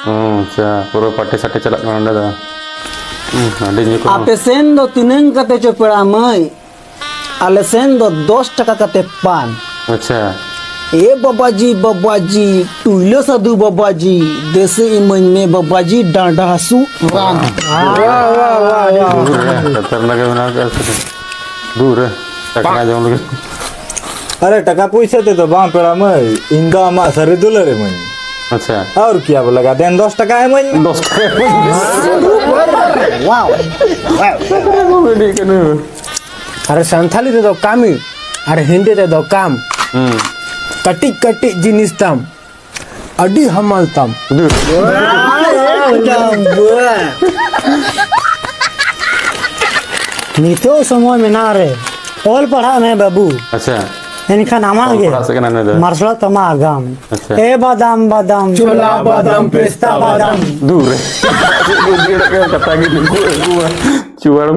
अच्छा पूरा पार्टी साटे चला kan dah. Ada ni ko. Ape sen do tineng kate cepera mai. Ale sen do 10 taka kate pan. अच्छा ए बाबाजी तुइलो साधु बाबाजी देसे इमन में बाबाजी डांडा हसू राम दूर है खतरनाक है बना कर दूर है टकरा जाऊं लगे अरे टका पैसा दे तो बां पेड़ा में इंगा मा सरे दुलरे मन अच्छा और क्या बोलेगा देन 10 टका है मन 10 टका वाओ ini kan अरे संथाली दे दो कामी अरे हिंदी दे दो काम कटी कटी जिनिस तम अडी हमल तम नितो समय में ना रे ऑल पढ़ा नहीं बाबू अच्छा इनका नाम आ पढ़ा सके ना गया मार्शल तमा आगाम अच्छा ए बादाम बादाम छोला बादाम पिस्ता बादाम दूर है kata gini gua cuar